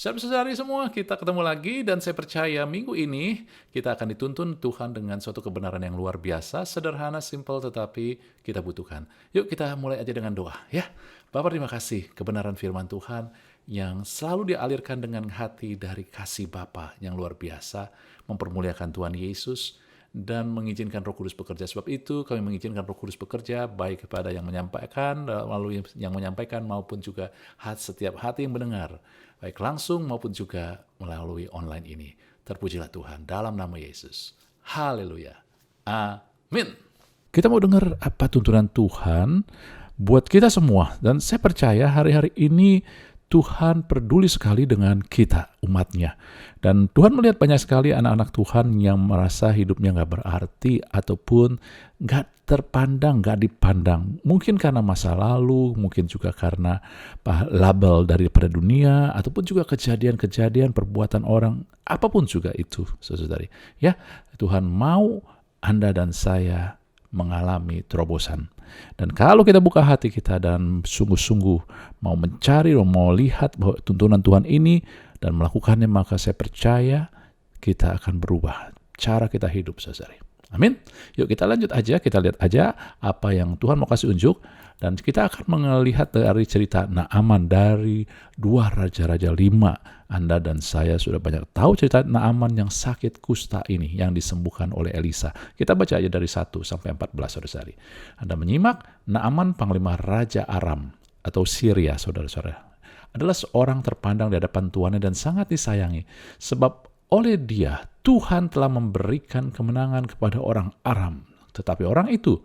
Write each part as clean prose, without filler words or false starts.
Saudara-saudari semua, kita ketemu lagi dan saya percaya minggu ini kita akan dituntun Tuhan dengan suatu kebenaran yang luar biasa, sederhana, simple, tetapi kita butuhkan. Yuk kita mulai aja dengan doa ya. Bapak terima kasih kebenaran firman Tuhan yang selalu dialirkan dengan hati dari kasih Bapa yang luar biasa, mempermuliakan Tuhan Yesus, dan mengizinkan Roh Kudus bekerja. Sebab itu kami mengizinkan Roh Kudus bekerja baik kepada yang menyampaikan, melalui yang menyampaikan maupun juga setiap hati yang mendengar, baik langsung maupun juga melalui online ini. Terpujilah Tuhan dalam nama Yesus. Haleluya. Amin. Kita mau dengar apa tuntunan Tuhan buat kita semua. Dan saya percaya hari-hari ini Tuhan peduli sekali dengan kita, umatnya. Dan Tuhan melihat banyak sekali anak-anak Tuhan yang merasa hidupnya gak berarti ataupun gak terpandang, gak dipandang. Mungkin karena masa lalu, mungkin juga karena label daripada dunia, ataupun juga kejadian-kejadian perbuatan orang, apapun juga itu, saudari. Ya, Tuhan mau Anda dan saya mengalami terobosan. Dan kalau kita buka hati kita dan sungguh-sungguh mau mencari, mau lihat bahwa tuntunan Tuhan ini dan melakukannya, maka saya percaya kita akan berubah cara kita hidup, saudari. Amin. Yuk kita lanjut aja, kita lihat aja apa yang Tuhan mau kasih unjuk. Dan kita akan melihat dari cerita Naaman dari 2 Raja-Raja 5. Anda dan saya sudah banyak tahu cerita Naaman yang sakit kusta ini yang disembuhkan oleh Elisa. Kita baca aja dari 1 sampai 14, saudara-saudari. Anda menyimak, Naaman panglima Raja Aram atau Syria, saudara-saudara, adalah seorang terpandang di hadapan tuannya dan sangat disayangi. Sebab oleh dia Tuhan telah memberikan kemenangan kepada orang Aram. Tetapi orang itu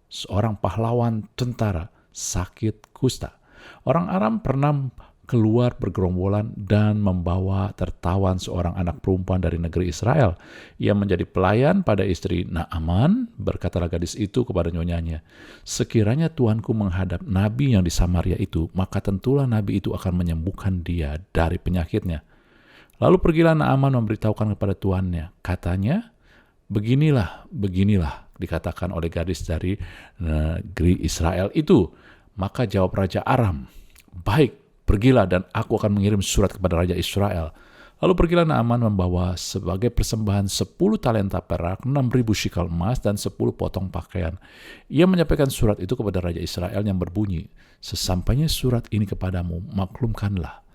seorang pahlawan tentara sakit kusta. Orang Aram pernah keluar bergerombolan dan membawa tertawan seorang anak perempuan dari negeri Israel. Ia menjadi pelayan pada istri Naaman. Berkatalah gadis itu kepada nyonyanya, sekiranya tuanku menghadap nabi yang di Samaria itu, maka tentulah nabi itu akan menyembuhkan dia dari penyakitnya. Lalu pergilah Naaman memberitahukan kepada tuannya. Katanya, beginilah dikatakan oleh gadis dari negeri Israel itu. Maka jawab Raja Aram, baik, pergilah dan aku akan mengirim surat kepada Raja Israel. Lalu pergilah Naaman membawa sebagai persembahan 10 talenta perak, 6.000 shikal emas, dan 10 potong pakaian. Ia menyampaikan surat itu kepada Raja Israel yang berbunyi, sesampainya surat ini kepadamu, maklumlah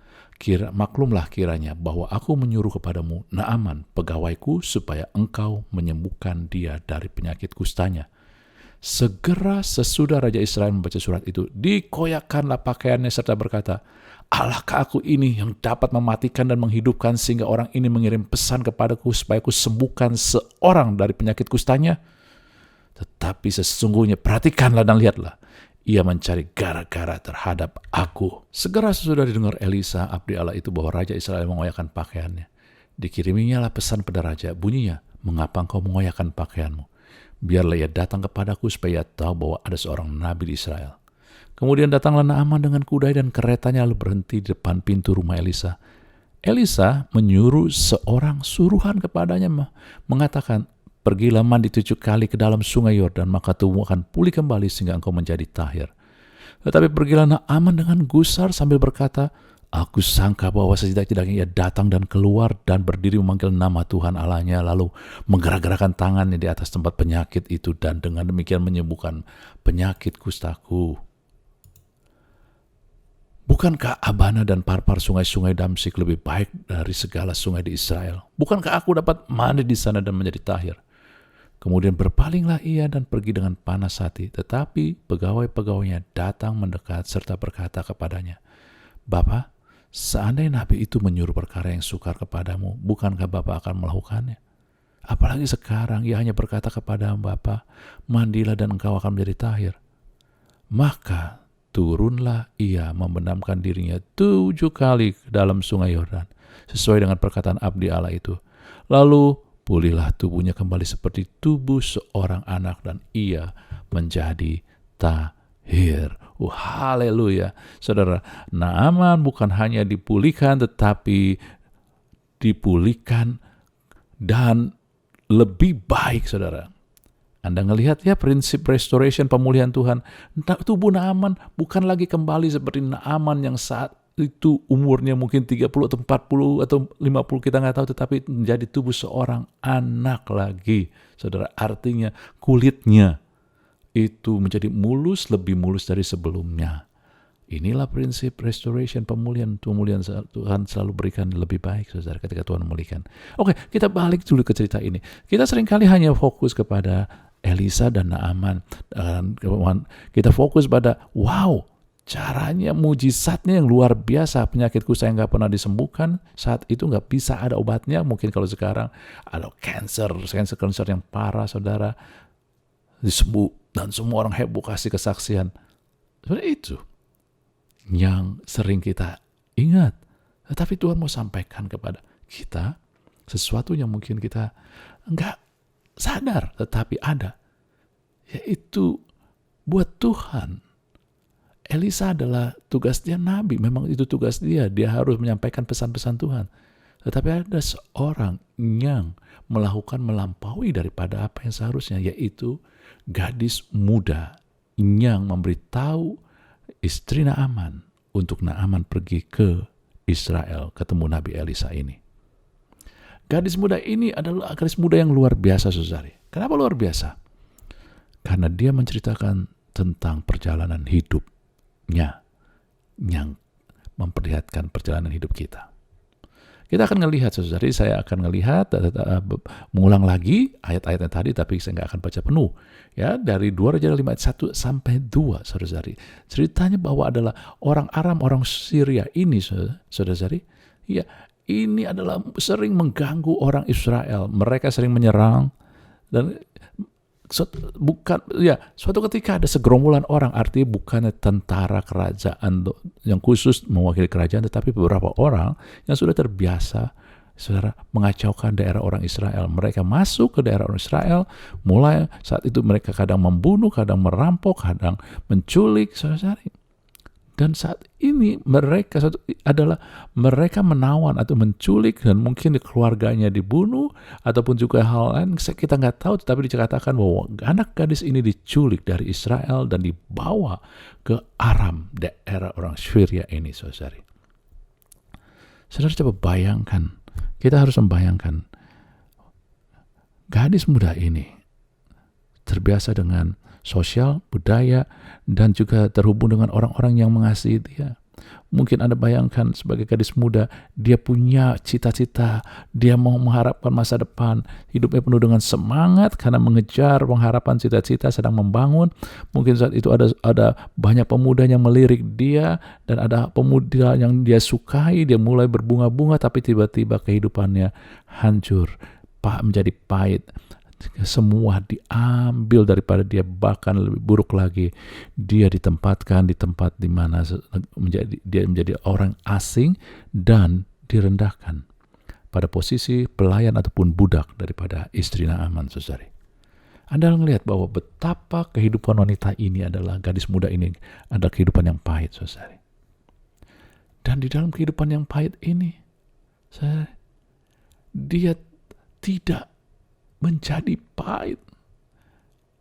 kiranya bahwa aku menyuruh kepadamu Naaman, pegawaiku, supaya engkau menyembuhkan dia dari penyakit kustanya. Segera sesudah Raja Israel membaca surat itu, dikoyakkanlah pakaiannya serta berkata, Allahkah aku ini yang dapat mematikan dan menghidupkan sehingga orang ini mengirim pesan kepadaku supaya aku sembuhkan seorang dari penyakit kustanya? Tetapi sesungguhnya perhatikanlah dan lihatlah, ia mencari gara-gara terhadap aku. Segera sesudah didengar Elisa, abdi Allah itu, bahwa Raja Israel mengoyakkan pakaiannya, dikiriminya lah pesan pada raja, bunyinya, mengapa engkau mengoyakkan pakaianmu? Biarlah ia datang kepadaku supaya ia tahu bahwa ada seorang nabi di Israel. Kemudian datanglah Naaman dengan kuda dan keretanya lalu berhenti di depan pintu rumah Elisa. Elisa menyuruh seorang suruhan kepadanya mengatakan, pergilah mandi 7 kali ke dalam sungai Yordan, maka tubuhmu akan pulih kembali sehingga engkau menjadi tahir. Tetapi pergilah Naaman dengan gusar sambil berkata, aku sangka bahwa setidak-tidaknya ia datang dan keluar dan berdiri memanggil nama Tuhan Allahnya, lalu menggerak-gerakkan tangannya di atas tempat penyakit itu dan dengan demikian menyembuhkan penyakit kustaku. Bukankah Abana dan Parpar sungai-sungai Damsik lebih baik dari segala sungai di Israel? Bukankah aku dapat mandi di sana dan menjadi tahir? Kemudian berpalinglah ia dan pergi dengan panas hati, tetapi pegawai-pegawainya datang mendekat serta berkata kepadanya, Bapa, seandainya nabi itu menyuruh perkara yang sukar kepadamu, bukankah Bapa akan melakukannya? Apalagi sekarang ia hanya berkata kepada Bapa, mandilah dan engkau akan menjadi tahir. Maka turunlah ia membenamkan dirinya 7 kali ke dalam sungai Yordan, sesuai dengan perkataan abdi Allah itu. Lalu pulihlah tubuhnya kembali seperti tubuh seorang anak dan ia menjadi tahir. Haleluya. Saudara, Naaman bukan hanya dipulihkan tetapi dipulihkan dan lebih baik, saudara. Anda ngelihat ya prinsip restoration, pemulihan Tuhan. Tubuh Naaman bukan lagi kembali seperti Naaman yang saat itu umurnya mungkin 30 atau 40 atau 50, kita nggak tahu, tetapi menjadi tubuh seorang anak lagi. Saudara, artinya kulitnya itu menjadi mulus, lebih mulus dari sebelumnya. Inilah prinsip restoration, pemulihan Tuhan selalu berikan lebih baik, saudara, ketika Tuhan memulihkan. Oke, kita balik dulu ke cerita ini. Kita seringkali hanya fokus kepada Elisa dan Naaman. Kita fokus pada, wow, caranya, mujizatnya yang luar biasa. Penyakitku saya nggak pernah disembuhkan. Saat itu nggak bisa ada obatnya. Mungkin kalau sekarang ada cancer yang parah, saudara, disembuh. Dan semua orang heboh kasih kesaksian. Sebenarnya itu yang sering kita ingat. Tetapi Tuhan mau sampaikan kepada kita sesuatu yang mungkin kita nggak sadar, tetapi ada. Yaitu buat Tuhan, Elisa adalah tugas dia nabi. Memang itu tugas dia. Dia harus menyampaikan pesan-pesan Tuhan. Tetapi ada seorang yang melampaui daripada apa yang seharusnya, yaitu gadis muda yang memberitahu istri Naaman untuk Naaman pergi ke Israel ketemu Nabi Elisa ini. Gadis muda ini adalah gadis muda yang luar biasa, saudari. Kenapa luar biasa? Karena dia menceritakan tentang perjalanan hidupnya yang memperlihatkan perjalanan hidup kita. Kita akan melihat, saudari, saya akan melihat mengulang lagi ayat-ayatnya tadi, tapi saya nggak akan baca penuh. Ya, dari 2 Raja 5 ayat 1 sampai 2, saudari. Ceritanya bahwa adalah orang Aram, orang Syria ini, saudari. Ya, ini adalah sering mengganggu orang Israel. Mereka sering menyerang dan suatu ketika ada segerombolan orang, artinya bukannya tentara kerajaan yang khusus mewakili kerajaan, tetapi beberapa orang yang sudah terbiasa, saudara, mengacaukan daerah orang Israel. Mereka masuk ke daerah orang Israel, mulai saat itu mereka kadang membunuh, kadang merampok, kadang menculik, saudara. Dan saat ini mereka menawan atau menculik, dan mungkin keluarganya dibunuh, ataupun juga hal lain kita nggak tahu, tetapi dikatakan bahwa anak gadis ini diculik dari Israel dan dibawa ke Aram, daerah orang Syria ini, saudara. Saudara, coba bayangkan, kita harus membayangkan gadis muda ini terbiasa dengan sosial, budaya, dan juga terhubung dengan orang-orang yang mengasihi dia. Mungkin Anda bayangkan sebagai gadis muda, dia punya cita-cita, dia mau mengharapkan masa depan, hidupnya penuh dengan semangat karena mengejar pengharapan cita-cita, sedang membangun. Mungkin saat itu ada banyak pemuda yang melirik dia, dan ada pemuda yang dia sukai, dia mulai berbunga-bunga, tapi tiba-tiba kehidupannya hancur, menjadi pahit. Semua diambil daripada dia, bahkan lebih buruk lagi, dia ditempatkan di tempat di mana dia menjadi orang asing dan direndahkan pada posisi pelayan ataupun budak daripada istri Naaman, saudari. Anda melihat bahwa betapa kehidupan wanita ini adalah, gadis muda ini adalah kehidupan yang pahit, saudari. Dan di dalam kehidupan yang pahit ini, dia tidak menjadi pahit.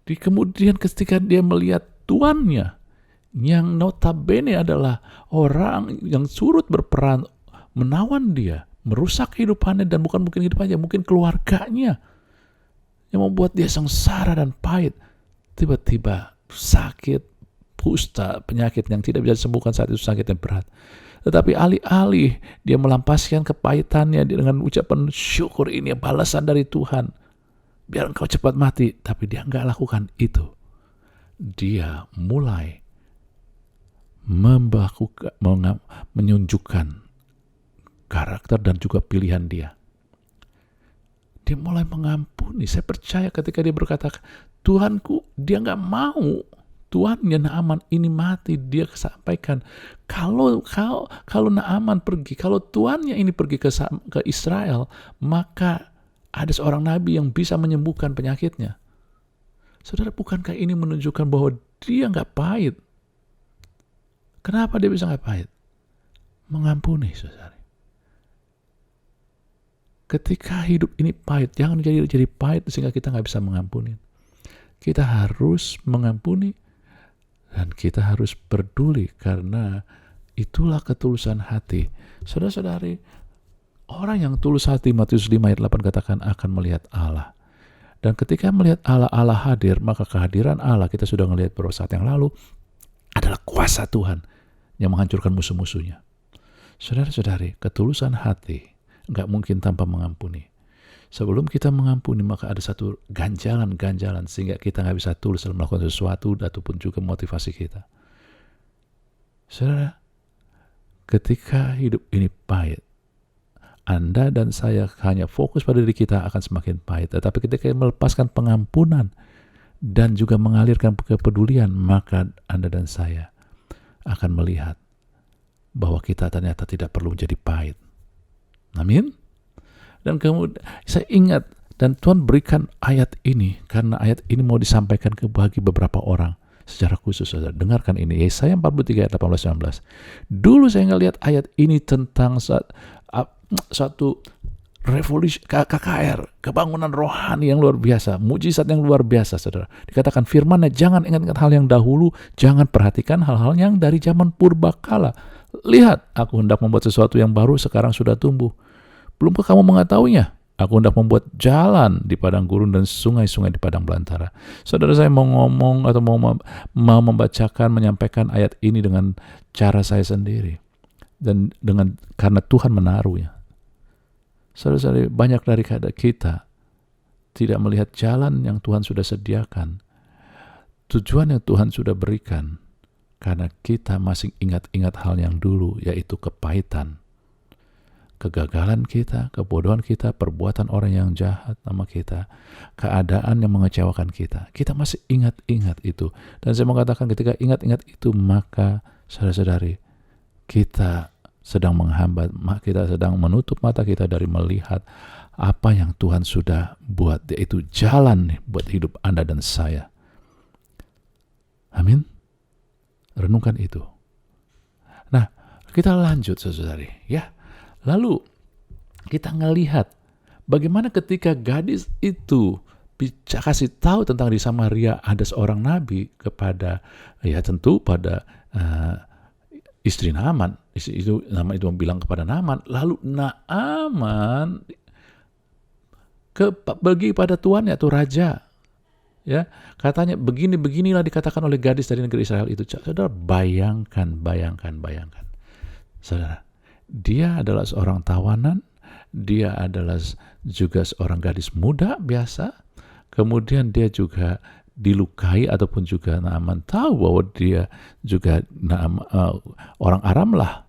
Di kemudian ketika dia melihat tuannya, yang notabene adalah orang yang surut berperan menawan dia, merusak kehidupannya, dan bukan mungkin kehidupannya, mungkin keluarganya, yang membuat dia sengsara dan pahit. Tiba-tiba sakit, kusta, penyakit yang tidak bisa disembuhkan, saat itu sakit yang berat. Tetapi alih-alih dia melampiaskan kepahitannya dengan ucapan syukur, ini balasan dari Tuhan, biar engkau cepat mati, tapi dia enggak lakukan itu. Dia mulai menunjukkan karakter dan juga pilihan dia. Dia mulai mengampuni. Saya percaya ketika dia berkata, Tuhanku, dia enggak mau tuannya Naaman ini mati. Dia sampaikan, kalau Naaman pergi, kalau tuannya ini pergi ke Israel, maka ada seorang nabi yang bisa menyembuhkan penyakitnya. Saudara, bukankah ini menunjukkan bahwa dia nggak pahit? Kenapa dia bisa nggak pahit? Mengampuni, saudara. Ketika hidup ini pahit, jangan jadi pahit sehingga kita nggak bisa mengampuni. Kita harus mengampuni, dan kita harus peduli, karena Itulah ketulusan hati. Saudara-saudari, orang yang tulus hati, Matius 5 ayat 8 katakan, akan melihat Allah. Dan ketika melihat Allah, Allah hadir, maka kehadiran Allah, kita sudah melihat beberapa saat yang lalu, adalah kuasa Tuhan yang menghancurkan musuh-musuhnya. Saudara-saudari, ketulusan hati nggak mungkin tanpa mengampuni. Sebelum kita mengampuni, maka ada satu ganjalan-ganjalan sehingga kita nggak bisa tulus dalam melakukan sesuatu ataupun juga motivasi kita. Saudara, ketika hidup ini pahit, Anda dan saya hanya fokus pada diri kita akan semakin pahit. Tetapi ketika melepaskan pengampunan dan juga mengalirkan kepedulian, maka Anda dan saya akan melihat bahwa kita ternyata tidak perlu menjadi pahit. Amin. Dan kemudian saya ingat, dan Tuhan berikan ayat ini karena ayat ini mau disampaikan bagi beberapa orang secara khusus. Saudara, dengarkan ini, Yesaya 43 ayat 18-19. Dulu saya ngelihat ayat ini tentang satu revolusi KKR, kebangunan rohani yang luar biasa, mujizat yang luar biasa, saudara. Dikatakan firman-Nya, jangan ingat-ingat hal yang dahulu, jangan perhatikan hal-hal yang dari zaman purbakala. Lihat, aku hendak membuat sesuatu yang baru, sekarang sudah tumbuh. Belumkah kamu mengetahuinya? Aku hendak membuat jalan di padang gurun dan sungai-sungai di padang belantara. Saudara, saya mau ngomong atau mau membacakan, menyampaikan ayat ini dengan cara saya sendiri. Dan karena Tuhan menaruhnya. Saudara, banyak dari kita tidak melihat jalan yang Tuhan sudah sediakan. Tujuan yang Tuhan sudah berikan. Karena kita masih ingat-ingat hal yang dulu, yaitu kepahitan. Kegagalan kita, kebodohan kita, perbuatan orang yang jahat sama kita, keadaan yang mengecewakan kita. Kita masih ingat-ingat itu. Dan saya mau katakan, ketika ingat-ingat itu, maka saudara-saudari, kita sedang menghambat, kita sedang menutup mata kita dari melihat apa yang Tuhan sudah buat, yaitu jalan buat hidup Anda dan saya. Amin. Renungkan itu. Nah, kita lanjut saudari, ya. Lalu kita ngelihat bagaimana ketika gadis itu kasih tahu tentang di Samaria ada seorang nabi kepada, ya tentu pada istri Naaman. Naaman itu bilang kepada Naaman, lalu Naaman pergi pada tuannya, itu raja. Ya, katanya beginilah dikatakan oleh gadis dari negeri Israel itu. Saudara, bayangkan. Saudara, dia adalah seorang tawanan, dia adalah juga seorang gadis muda biasa, kemudian dia juga dilukai ataupun juga Naaman tahu bahwa dia juga orang Aram lah.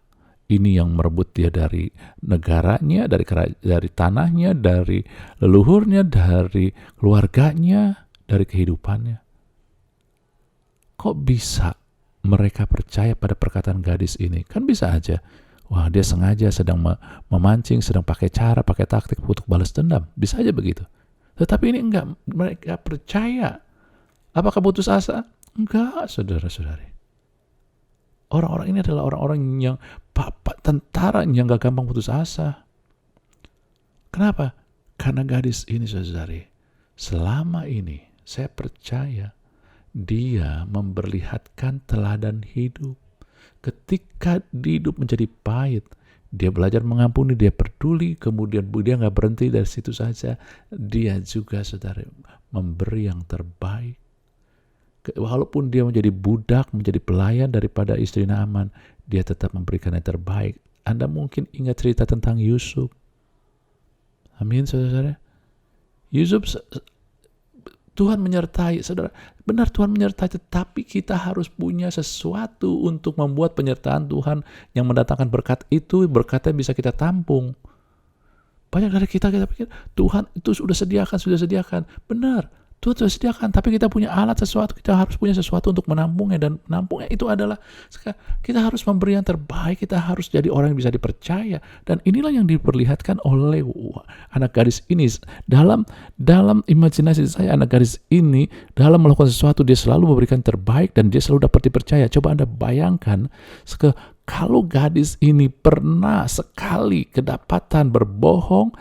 Ini yang merebut dia dari negaranya, dari tanahnya, dari leluhurnya, dari keluarganya, dari kehidupannya. Kok bisa mereka percaya pada perkataan gadis ini? Kan bisa aja. Wah, dia sengaja sedang memancing, sedang pakai taktik untuk balas dendam. Bisa aja begitu. Tetapi ini enggak, mereka percaya. Apakah putus asa? Enggak, saudara-saudari. Orang-orang ini adalah orang-orang yang tentara yang gak gampang putus asa. Kenapa? Karena gadis ini, saudari, selama ini saya percaya dia memperlihatkan teladan hidup. Ketika hidup menjadi pahit, dia belajar mengampuni, dia peduli, kemudian dia gak berhenti dari situ saja. Dia juga, saudara, memberi yang terbaik. Walaupun dia menjadi budak, menjadi pelayan daripada istri Naaman, dia tetap memberikan yang terbaik. Anda mungkin ingat cerita tentang Yusuf. Amin, saudara. Yusuf, Tuhan menyertai, saudara. Benar, Tuhan menyertai, tetapi kita harus punya sesuatu untuk membuat penyertaan Tuhan yang mendatangkan berkat itu, berkatnya bisa kita tampung. Banyak dari kita pikir, Tuhan itu sudah sediakan. Benar, Tuhan sudah sediakan, tapi kita punya alat sesuatu, kita harus punya sesuatu untuk menampungnya, dan menampungnya itu adalah kita harus memberi yang terbaik, kita harus jadi orang yang bisa dipercaya. Dan inilah yang diperlihatkan oleh anak gadis ini. Dalam imajinasi saya, anak gadis ini dalam melakukan sesuatu, dia selalu memberikan terbaik dan dia selalu dapat dipercaya. Coba Anda bayangkan, kalau gadis ini pernah sekali kedapatan berbohong,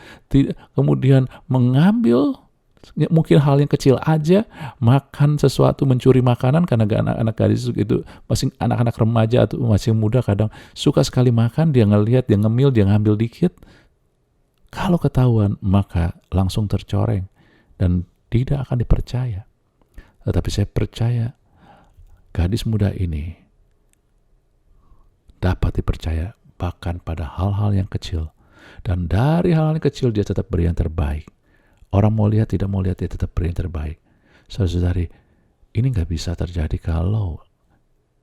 kemudian mengambil Mungkin hal yang kecil aja, makan sesuatu, mencuri makanan, karena anak-anak gadis itu, masih anak-anak remaja atau masih muda kadang suka sekali makan, dia ngelihat, dia ngemil, dia ngambil dikit. Kalau ketahuan, maka langsung tercoreng dan tidak akan dipercaya. Tetapi saya percaya gadis muda ini dapat dipercaya bahkan pada hal-hal yang kecil. Dan dari hal-hal yang kecil dia tetap beri yang terbaik. Orang mau lihat, tidak mau lihat, dia tetap beri yang terbaik. Saudara-saudari, ini gak bisa terjadi kalau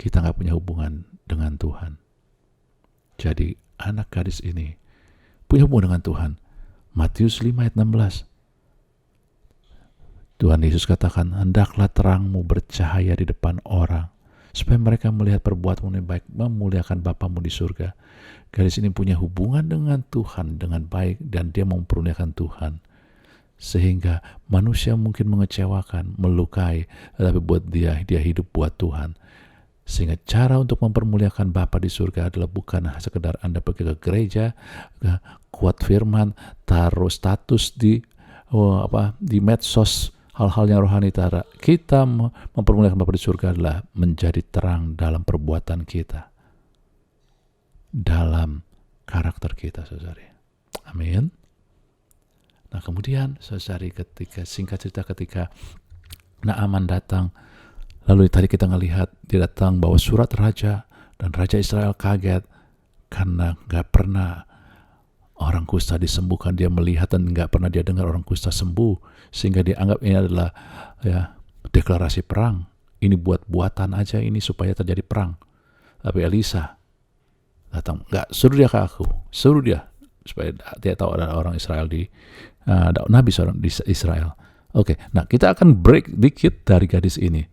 kita gak punya hubungan dengan Tuhan. Jadi anak gadis ini punya hubungan dengan Tuhan. Matius 5 ayat 16. Tuhan Yesus katakan, hendaklah terangmu bercahaya di depan orang, supaya mereka melihat perbuatanmu yang baik, memuliakan Bapamu di surga. Gadis ini punya hubungan dengan Tuhan dengan baik, dan dia mempermuliakan Tuhan. Sehingga manusia mungkin mengecewakan, melukai, tapi buat dia hidup buat Tuhan. Sehingga cara untuk mempermuliakan Bapa di surga adalah bukan sekedar Anda pergi ke gereja, kuat firman, taruh status di medsos, hal-hal yang rohani. Kita mempermuliakan Bapa di surga adalah menjadi terang dalam perbuatan kita, dalam karakter kita, saudari. Amin. Nah kemudian saudari, ketika Naaman datang, lalu tadi kita ngelihat dia datang bawa surat raja, dan Raja Israel kaget karena gak pernah orang kusta disembuhkan. Dia melihat dan gak pernah dia dengar orang kusta sembuh, sehingga dia anggap ini adalah deklarasi perang. Ini buat-buatan aja ini supaya terjadi perang. Tapi Elisa datang, gak suruh dia ke aku, suruh dia supaya dia tahu ada orang Israel ada nabi seorang di Israel. Oke, nah kita akan break dikit dari gadis ini.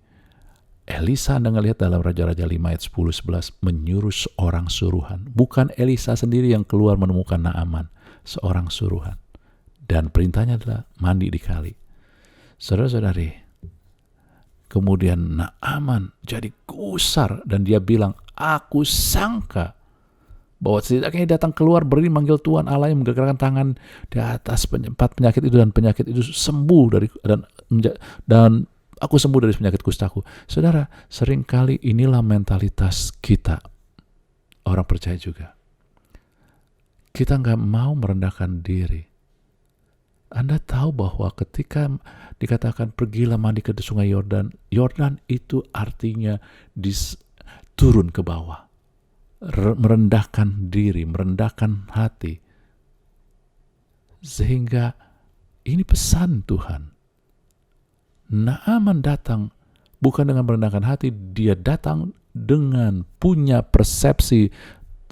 Elisa, Anda ngelihat dalam Raja-Raja 5 ayat 10-11, menyuruh seorang suruhan. Bukan Elisa sendiri yang keluar menemukan Naaman, seorang suruhan. Dan perintahnya adalah mandi di kali. Saudara-saudari, kemudian Naaman jadi gusar dan dia bilang, aku sangka bahwa setidaknya datang keluar berdiri manggil Tuhan Allah yang menggerakkan tangan di atas penyakit itu, dan penyakit itu sembuh dan aku sembuh dari penyakit kustaku. Saudara, seringkali inilah mentalitas kita, orang percaya juga. Kita gak mau merendahkan diri. Anda tahu bahwa ketika dikatakan pergilah mandi ke sungai Yordan, Yordan itu artinya turun ke bawah. Merendahkan diri, merendahkan hati. Sehingga ini pesan Tuhan. Naaman datang bukan dengan merendahkan hati, dia datang dengan punya persepsi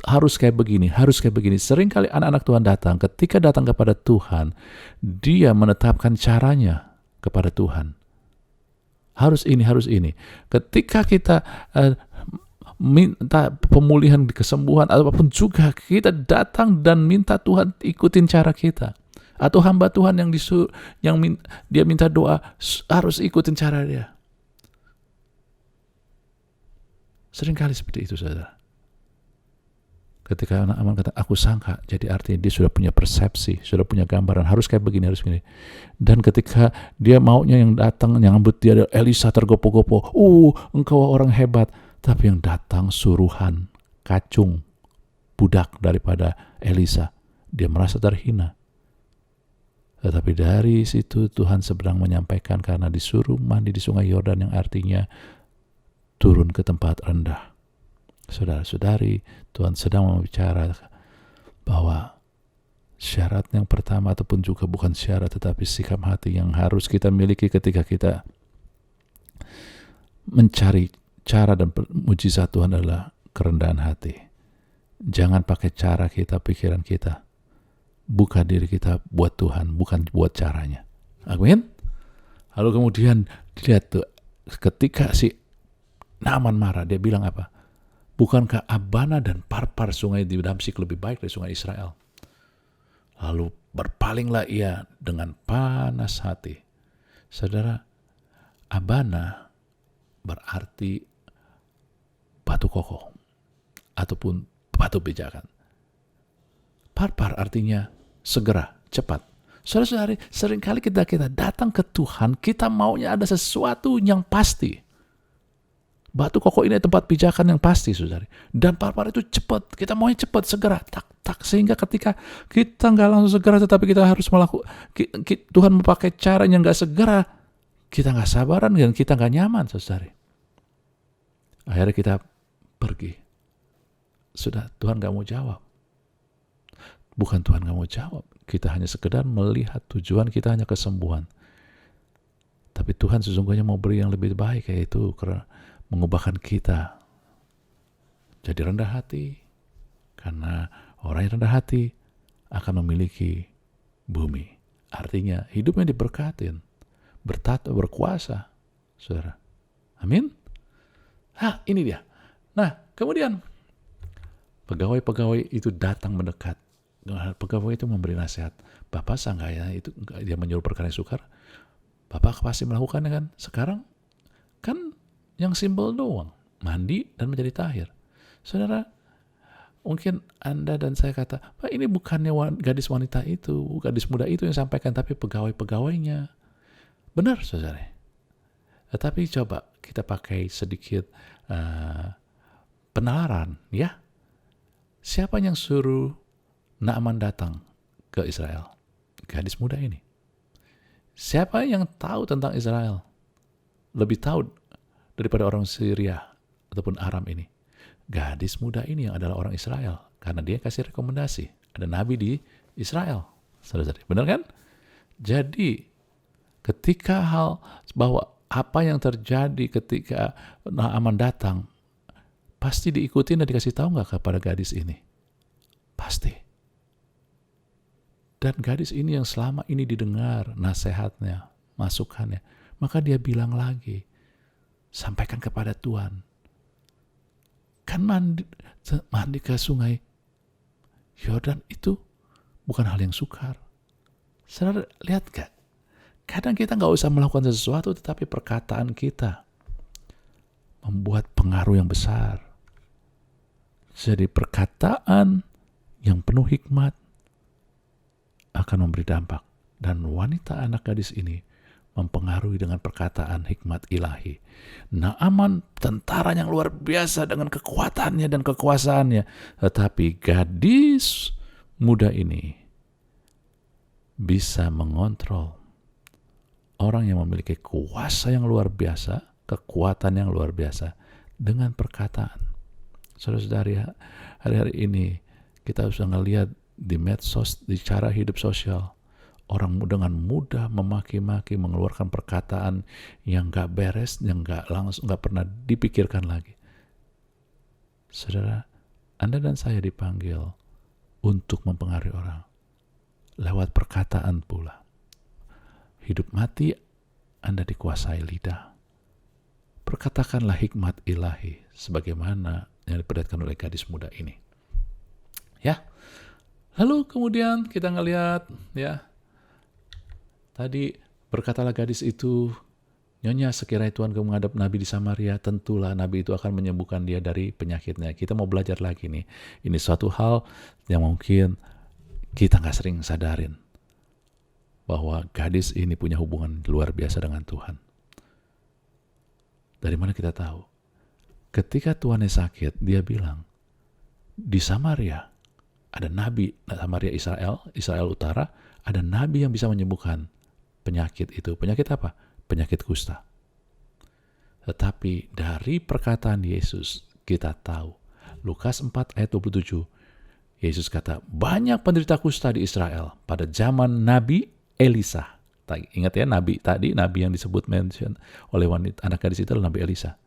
harus kayak begini, harus kayak begini. Seringkali anak-anak Tuhan datang, ketika datang kepada Tuhan, dia menetapkan caranya kepada Tuhan. Harus ini, harus ini. Ketika kita minta pemulihan, kesembuhan, atau apapun juga, kita datang dan minta Tuhan ikutin cara kita. Atau hamba Tuhan yang dia minta doa, harus ikutin cara dia. Seringkali seperti itu, saudara. Ketika Naaman kata, aku sangka, jadi artinya dia sudah punya persepsi, sudah punya gambaran, harus kayak begini, harus begini. Dan ketika dia maunya yang datang, yang nyambut dia adalah Elisa tergopoh-gopoh, engkau orang hebat. Tapi yang datang suruhan, kacung, budak daripada Elisa. Dia merasa terhina. Tetapi dari situ Tuhan sedang menyampaikan, karena disuruh mandi di sungai Yordan yang artinya turun ke tempat rendah. Saudara-saudari, Tuhan sedang membicara bahwa syarat yang pertama, ataupun juga bukan syarat, tetapi sikap hati yang harus kita miliki ketika kita mencari cara dan mujizat Tuhan adalah kerendahan hati. Jangan pakai cara kita, pikiran kita. Buka diri kita buat Tuhan, bukan buat caranya. Amin. Lalu kemudian dilihat tuh, ketika si Naaman marah, dia bilang apa? Bukankah Abana dan Parpar sungai di Damsyik lebih baik dari sungai Israel? Lalu berpalinglah ia dengan panas hati. Saudara, Abana berarti batu kokoh ataupun batu pijakan. Parpar artinya segera, cepat. Saudara-saudari, seringkali kita datang ke Tuhan, kita maunya ada sesuatu yang pasti. Batu kokoh ini tempat pijakan yang pasti, saudari. Dan par-par itu cepat. Kita maunya cepat, segera, tak. Sehingga ketika kita nggak langsung segera, tetapi kita harus melakukan, Tuhan memakai cara yang nggak segera, kita nggak sabaran dan kita nggak nyaman, saudari. Akhirnya kita pergi. Sudah, Tuhan nggak mau jawab. Bukan Tuhan nggak mau jawab. Kita hanya sekedar melihat, tujuan kita hanya kesembuhan. Tapi Tuhan sesungguhnya mau beri yang lebih baik, yaitu karena mengubahkan kita jadi rendah hati, karena orang yang rendah hati akan memiliki bumi. Artinya hidupnya diberkatin, bertata, berkuasa, saudara. Amin. Ini dia. Nah, kemudian pegawai-pegawai itu datang mendekat. Pegawai itu memberi nasihat. Bapak sanggaya itu, dia menyuruh perkara yang sukar, Bapak pasti melakukannya kan. Sekarang kan yang simpel doang, mandi dan menjadi tahir. Saudara, mungkin Anda dan saya kata, Pak, ini bukannya gadis wanita itu, gadis muda itu yang sampaikan, tapi pegawai-pegawainya. Benar, saudara. Tetapi coba kita pakai sedikit penalaran, ya. Siapa yang suruh Naaman datang ke Israel? Gadis muda ini. Siapa yang tahu tentang Israel? Lebih tahu daripada orang Syria ataupun Aram ini. Gadis muda ini yang adalah orang Israel, karena dia kasih rekomendasi. Ada nabi di Israel. Saudara-saudari, benar kan? Jadi ketika hal bahwa apa yang terjadi ketika Naaman datang, pasti diikuti dan dikasih tahu nggak kepada gadis ini? Pasti. Dan gadis ini yang selama ini didengar nasihatnya, masukannya, maka dia bilang lagi, sampaikan kepada Tuhan. Kan mandi ke sungai Yordan itu bukan hal yang sukar. Saudara, lihat gak? Kadang kita gak usah melakukan sesuatu, tetapi perkataan kita membuat pengaruh yang besar. Jadi perkataan yang penuh hikmat akan memberi dampak. Dan wanita anak gadis ini mempengaruhi dengan perkataan hikmat ilahi. Naaman tentara yang luar biasa dengan kekuatannya dan kekuasaannya. Tetapi gadis muda ini bisa mengontrol orang yang memiliki kuasa yang luar biasa, kekuatan yang luar biasa dengan perkataan. Saudara-saudari, hari-hari ini kita bisa ngelihat di medsos, di cara hidup sosial, orang dengan mudah memaki-maki, mengeluarkan perkataan yang gak beres, yang gak pernah dipikirkan lagi. Saudara, Anda dan saya dipanggil untuk mempengaruhi orang lewat perkataan pula. Hidup mati Anda dikuasai lidah. Perkatakanlah hikmat ilahi sebagaimana yang diperlihatkan oleh gadis muda ini. Ya. Lalu kemudian kita ngelihat, ya, tadi berkatalah gadis itu, Nyonya, sekiranya Tuhan menghadap Nabi di Samaria, tentulah Nabi itu akan menyembuhkan dia dari penyakitnya. Kita mau belajar lagi nih. Ini suatu hal yang mungkin kita gak sering sadarin, bahwa gadis ini punya hubungan luar biasa dengan Tuhan. Dari mana kita tahu? Ketika tuannya sakit, dia bilang, di Samaria ada nabi, Samaria Israel Utara, ada nabi yang bisa menyembuhkan penyakit itu. Penyakit apa? Penyakit kusta. Tetapi dari perkataan Yesus kita tahu, Lukas 4 ayat 27, Yesus kata, banyak penderita kusta di Israel pada zaman Nabi Elisa. Ingat ya, nabi yang disebut mention oleh wanita anak gadis itu adalah Nabi Elisa.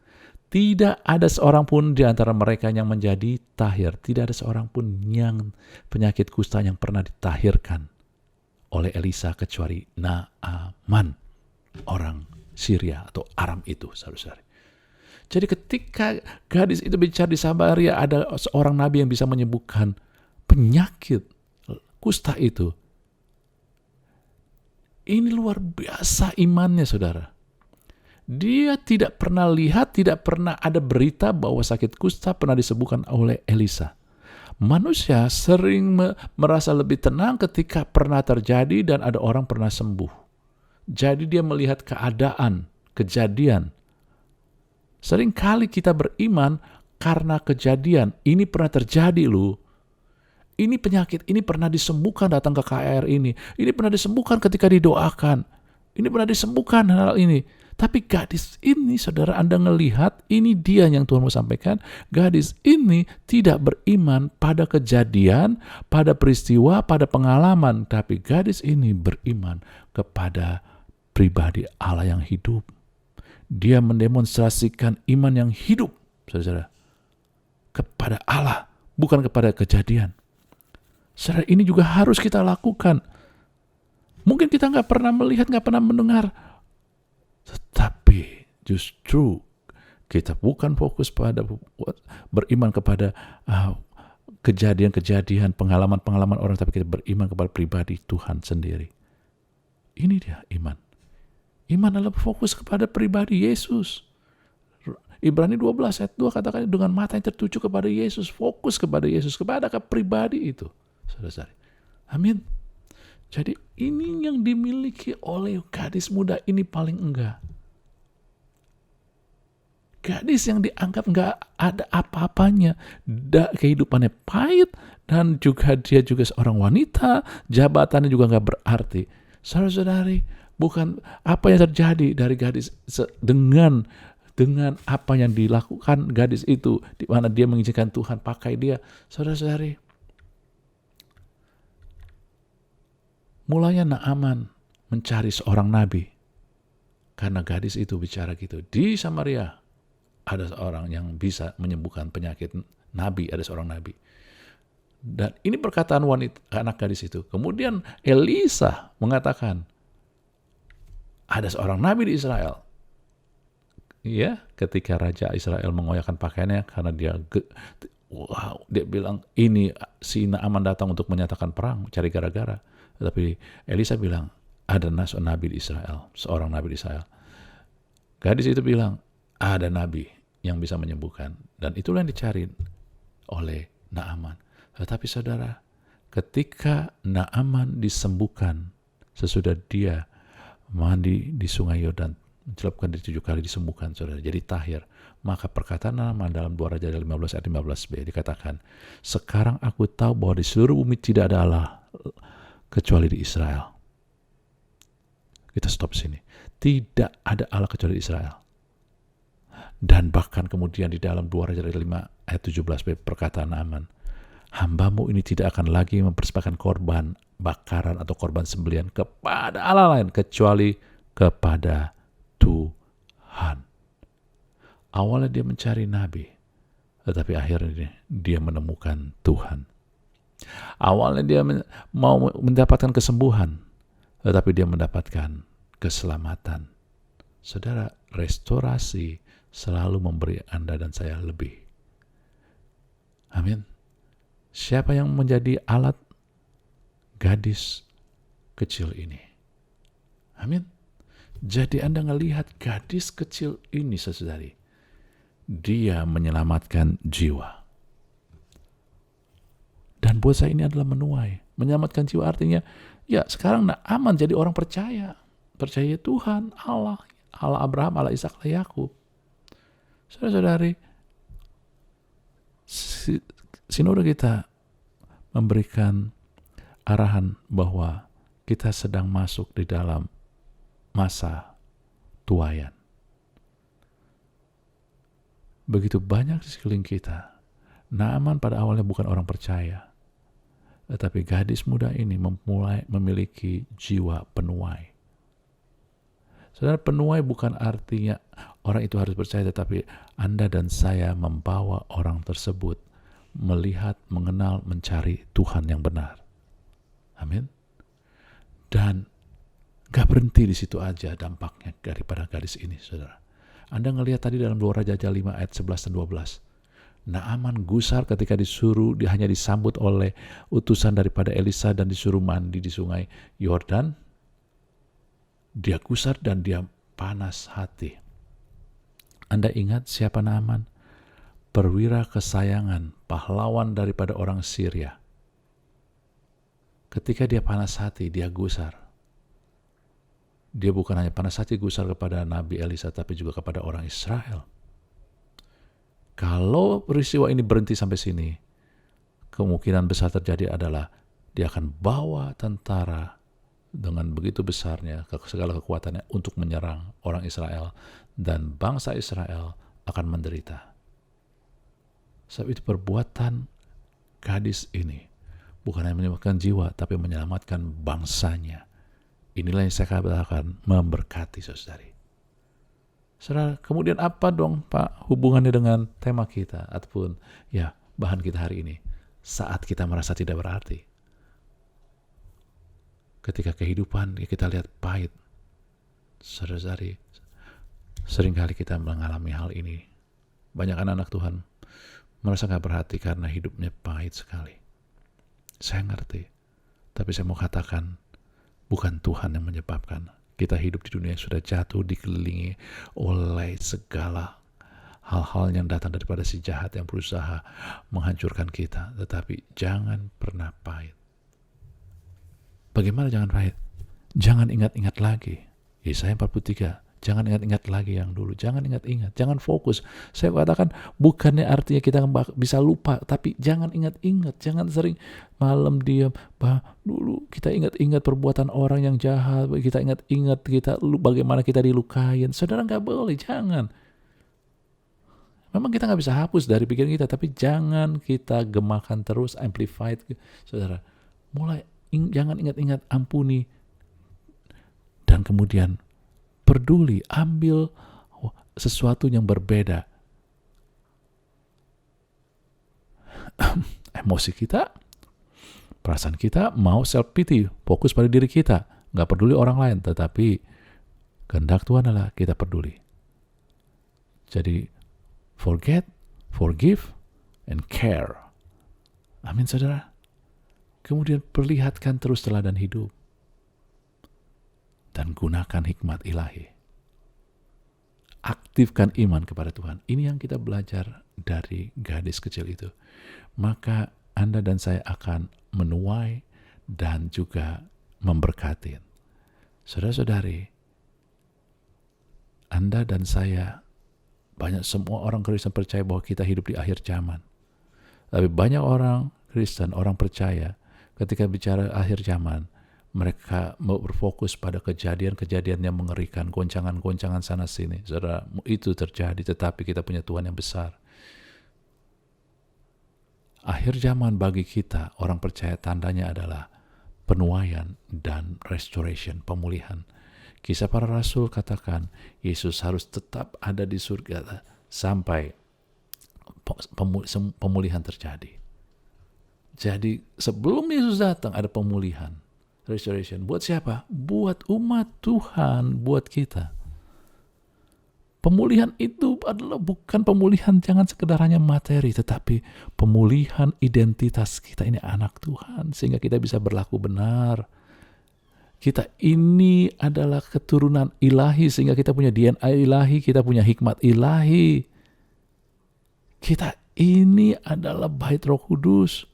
Tidak ada seorang pun di antara mereka yang menjadi tahir. Tidak ada seorang pun yang penyakit kusta yang pernah ditahirkan oleh Elisa kecuali Naaman, orang Syria atau Aram itu, saudara-saudari. Jadi ketika gadis itu bicara di Samaria, ada seorang nabi yang bisa menyembuhkan penyakit kusta itu. Ini luar biasa imannya, saudara. Dia tidak pernah lihat, tidak pernah ada berita bahwa sakit kusta pernah disembuhkan oleh Elisa. Manusia sering merasa lebih tenang ketika pernah terjadi dan ada orang pernah sembuh. Jadi dia melihat keadaan, kejadian. Seringkali kita beriman karena kejadian. Ini pernah terjadi loh. Ini penyakit, ini pernah disembuhkan datang ke KR ini. Ini pernah disembuhkan ketika didoakan. Ini pernah disembuhkan hal ini. Tapi gadis ini, saudara, Anda ngelihat, ini dia yang Tuhan mau sampaikan. Gadis ini tidak beriman pada kejadian, pada peristiwa, pada pengalaman. Tapi gadis ini beriman kepada pribadi Allah yang hidup. Dia mendemonstrasikan iman yang hidup, saudara, kepada Allah, bukan kepada kejadian. Saudara, ini juga harus kita lakukan. Mungkin kita nggak pernah melihat, nggak pernah mendengar, tetapi justru kita bukan fokus pada beriman kepada kejadian-kejadian, pengalaman-pengalaman orang, tapi kita beriman kepada pribadi Tuhan sendiri. Ini dia iman. Iman adalah fokus kepada pribadi Yesus. Ibrani 12 ayat 2 katakan dengan mata yang tertuju kepada Yesus, fokus kepada Yesus, kepada pribadi itu. Saudara-saudari. Amin. Jadi ini yang dimiliki oleh gadis muda ini paling enggak. Gadis yang dianggap enggak ada apa-apanya. Kehidupannya pahit dan juga dia juga seorang wanita, jabatannya juga enggak berarti. Saudara-saudari, bukan apa yang terjadi dari gadis dengan apa yang dilakukan gadis itu, di mana dia mengizinkan Tuhan pakai dia. Saudara-saudari, mulanya Naaman mencari seorang nabi. Karena gadis itu bicara gitu. Di Samaria ada seorang yang bisa menyembuhkan penyakit. Nabi, ada seorang nabi. Dan ini perkataan wanita, anak gadis itu. Kemudian Elisa mengatakan, ada seorang nabi di Israel. Ya, ketika Raja Israel mengoyakkan pakaiannya karena dia bilang, ini si Naaman datang untuk menyatakan perang, cari gara-gara. Tapi Elisa bilang, ada nabi di Israel, seorang nabi di Israel. Gadis itu bilang, ada nabi yang bisa menyembuhkan. Dan itulah yang dicari oleh Naaman. Tetapi saudara, ketika Naaman disembuhkan, sesudah dia mandi di sungai Yordan, mencelupkan diri 7 kali, disembuhkan, saudara, jadi tahir. Maka perkataan Naaman dalam 2 Raja 15 ayat 15b dikatakan, sekarang aku tahu bahwa di seluruh bumi tidak ada Allah kecuali di Israel. Kita stop sini. Tidak ada Allah kecuali di Israel. Dan bahkan kemudian di dalam 2 Raja 5 ayat 17b perkataan Naaman, hambamu ini tidak akan lagi mempersembahkan korban bakaran atau korban sembelihan kepada Allah lain kecuali kepada Tuhan. Awalnya dia mencari nabi, tetapi akhirnya dia menemukan Tuhan. Awalnya dia mau mendapatkan kesembuhan, tetapi dia mendapatkan keselamatan. Saudara, restorasi selalu memberi Anda dan saya lebih. Amin. Siapa yang menjadi alat gadis kecil ini? Amin. Jadi Anda ngelihat gadis kecil ini, saudari, dia menyelamatkan jiwa. Dan buat saya ini adalah menuai. Menyelamatkan jiwa artinya, ya sekarang Naaman jadi orang percaya. Percaya Tuhan, Allah Abraham, Allah Ishak, Allah Yakub. Saudara-saudari, sinode kita memberikan arahan bahwa kita sedang masuk di dalam masa tuaian. Begitu banyak di sekeliling kita. Naaman pada awalnya bukan orang percaya, tetapi gadis muda ini mulai memiliki jiwa penuai. Saudara, penuai bukan artinya orang itu harus percaya, tetapi Anda dan saya membawa orang tersebut melihat, mengenal, mencari Tuhan yang benar. Amin. Dan gak berhenti di situ aja dampaknya daripada gadis ini, saudara. Anda ngelihat tadi dalam 2 Raja 5 ayat 11 dan 12. Naaman gusar ketika disuruh, dia hanya disambut oleh utusan daripada Elisa dan disuruh mandi di sungai Yordan. Dia gusar dan dia panas hati. Anda ingat siapa Naaman? perwira kesayangan, pahlawan daripada orang Syria. Ketika dia panas hati, dia gusar. Dia bukan hanya panas hati gusar kepada Nabi Elisa, tapi juga kepada orang Israel. Kalau peristiwa ini berhenti sampai sini, kemungkinan besar terjadi adalah dia akan bawa tentara dengan begitu besarnya, segala kekuatannya untuk menyerang orang Israel, dan bangsa Israel akan menderita. Sebab itu perbuatan gadis ini bukan hanya menyelamatkan jiwa, tapi menyelamatkan bangsanya. Inilah yang saya katakan memberkati, saudari. Saudara, kemudian apa dong Pak hubungannya dengan tema kita ataupun ya bahan kita hari ini? Saat kita merasa tidak berarti. Ketika kehidupan kita lihat pahit. Saudari, seringkali kita mengalami hal ini. Banyak anak-anak Tuhan merasa gak berarti karena hidupnya pahit sekali. Saya ngerti. Tapi saya mau katakan, bukan Tuhan yang menyebabkan. Kita hidup di dunia yang sudah jatuh, dikelilingi oleh segala hal-hal yang datang daripada si jahat yang berusaha menghancurkan kita. Tetapi jangan pernah pahit. Bagaimana jangan pahit? Jangan ingat-ingat lagi. Yesaya 43. Jangan ingat-ingat lagi yang dulu. Jangan ingat-ingat. Jangan fokus. Saya katakan bukannya artinya kita bisa lupa. Tapi jangan ingat-ingat. Jangan sering malam diam. Dulu kita ingat-ingat perbuatan orang yang jahat. Kita ingat-ingat bagaimana kita dilukain. Saudara gak boleh. Jangan. Memang kita gak bisa hapus dari pikiran kita. Tapi jangan kita gemakan terus. Amplified. Saudara. Jangan ingat-ingat. Ampuni. Dan kemudian peduli, ambil sesuatu yang berbeda. Emosi kita, perasaan kita mau self-pity, fokus pada diri kita, gak peduli orang lain, tetapi kehendak Tuhan adalah kita peduli. Jadi, forget, forgive, and care. Amin, saudara. Kemudian perlihatkan terus teladan hidup. Dan gunakan hikmat ilahi. Aktifkan iman kepada Tuhan. Ini yang kita belajar dari gadis kecil itu. Maka Anda dan saya akan menuai dan juga memberkati. Saudara-saudari, Anda dan saya, banyak semua orang Kristen percaya bahwa kita hidup di akhir zaman. Tapi banyak orang Kristen, orang percaya, ketika bicara akhir zaman, mereka mau berfokus pada kejadian-kejadian yang mengerikan, goncangan-goncangan sana sini. Saudara, itu terjadi, tetapi kita punya Tuhan yang besar. Akhir zaman bagi kita, orang percaya tandanya adalah penuaian dan restoration, pemulihan. Kisah Para Rasul katakan, Yesus harus tetap ada di surga sampai pemulihan terjadi. Jadi sebelum Yesus datang ada pemulihan. Restoration. Buat siapa? Buat umat Tuhan, buat kita. Pemulihan itu adalah bukan pemulihan jangan sekedar hanya materi, tetapi pemulihan identitas kita ini anak Tuhan, sehingga kita bisa berlaku benar. Kita ini adalah keturunan ilahi, sehingga kita punya DNA ilahi, kita punya hikmat ilahi. Kita ini adalah bait Roh Kudus.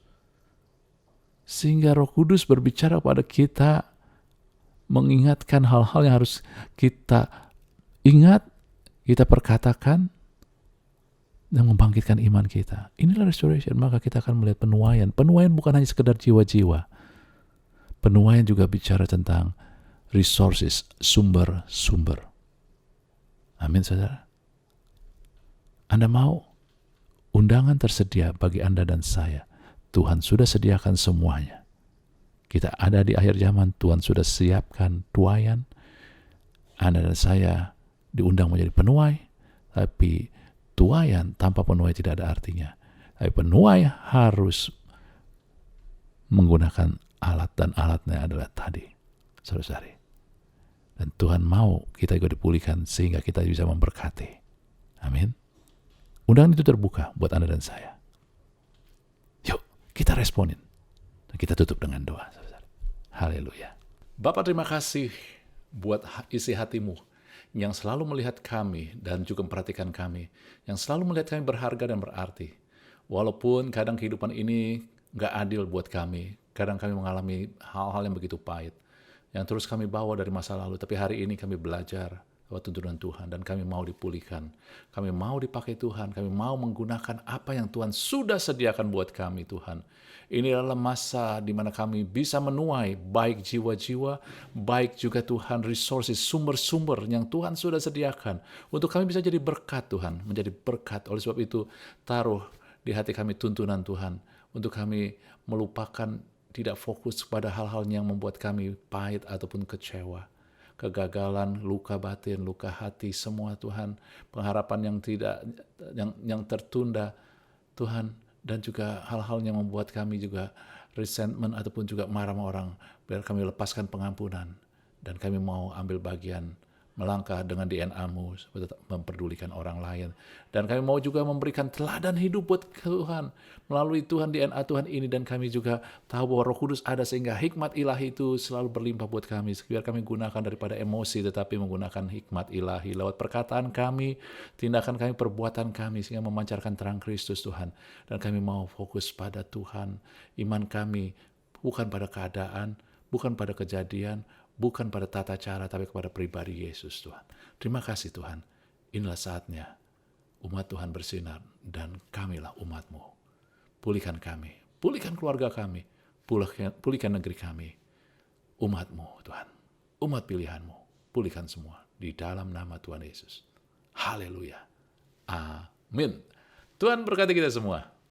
Sehingga Roh Kudus berbicara pada kita, mengingatkan hal-hal yang harus kita ingat, kita perkatakan, dan membangkitkan iman kita. Inilah restoration, maka kita akan melihat penuaian. Penuaian bukan hanya sekedar jiwa-jiwa. Penuaian juga bicara tentang resources, sumber-sumber. Amin, saudara. Anda mau? Undangan tersedia bagi Anda dan saya. Tuhan sudah sediakan semuanya. Kita ada di akhir zaman, Tuhan sudah siapkan tuaian. Anda dan saya diundang menjadi penuai, tapi tuaian tanpa penuai tidak ada artinya. Tapi penuai harus menggunakan alat, dan alatnya adalah tadi, saudara-saudari. Dan Tuhan mau kita juga dipulihkan sehingga kita bisa memberkati. Amin. Undangan itu terbuka buat Anda dan saya. Kita responin. Dan kita tutup dengan doa. Haleluya. Bapak terima kasih buat isi hatimu yang selalu melihat kami dan juga memperhatikan kami, yang selalu melihat kami berharga dan berarti. Walaupun kadang kehidupan ini nggak adil buat kami, kadang kami mengalami hal-hal yang begitu pahit, yang terus kami bawa dari masa lalu, tapi hari ini kami belajar lewat tuntunan Tuhan, dan kami mau dipulihkan. Kami mau dipakai Tuhan, kami mau menggunakan apa yang Tuhan sudah sediakan buat kami, Tuhan. Ini adalah masa di mana kami bisa menuai baik jiwa-jiwa, baik juga Tuhan resources, sumber-sumber yang Tuhan sudah sediakan. Untuk kami bisa jadi berkat Tuhan, menjadi berkat. Oleh sebab itu, taruh di hati kami tuntunan Tuhan, untuk kami melupakan, tidak fokus pada hal-hal yang membuat kami pahit ataupun kecewa. Kegagalan, luka batin, luka hati, semua Tuhan, pengharapan yang tertunda, Tuhan, dan juga hal-hal yang membuat kami juga resentment ataupun juga marah sama orang, biar kami lepaskan pengampunan, dan kami mau ambil bagian, melangkah dengan DNA-mu, tetap memperdulikan orang lain. Dan kami mau juga memberikan teladan hidup buat Tuhan, melalui Tuhan, DNA Tuhan ini, dan kami juga tahu bahwa Roh Kudus ada sehingga hikmat ilahi itu selalu berlimpah buat kami, biar kami gunakan daripada emosi, tetapi menggunakan hikmat ilahi lewat perkataan kami, tindakan kami, perbuatan kami, sehingga memancarkan terang Kristus, Tuhan. Dan kami mau fokus pada Tuhan, iman kami bukan pada keadaan, bukan pada kejadian, bukan pada tata cara, tapi kepada pribadi Yesus, Tuhan. Terima kasih, Tuhan. Inilah saatnya umat Tuhan bersinar, dan kamilah umat-Mu. Pulihkan kami, pulihkan keluarga kami, pulihkan negeri kami, umat-Mu, Tuhan. Umat pilihan-Mu, pulihkan semua di dalam nama Tuhan Yesus. Haleluya. Amin. Tuhan berkati kita semua.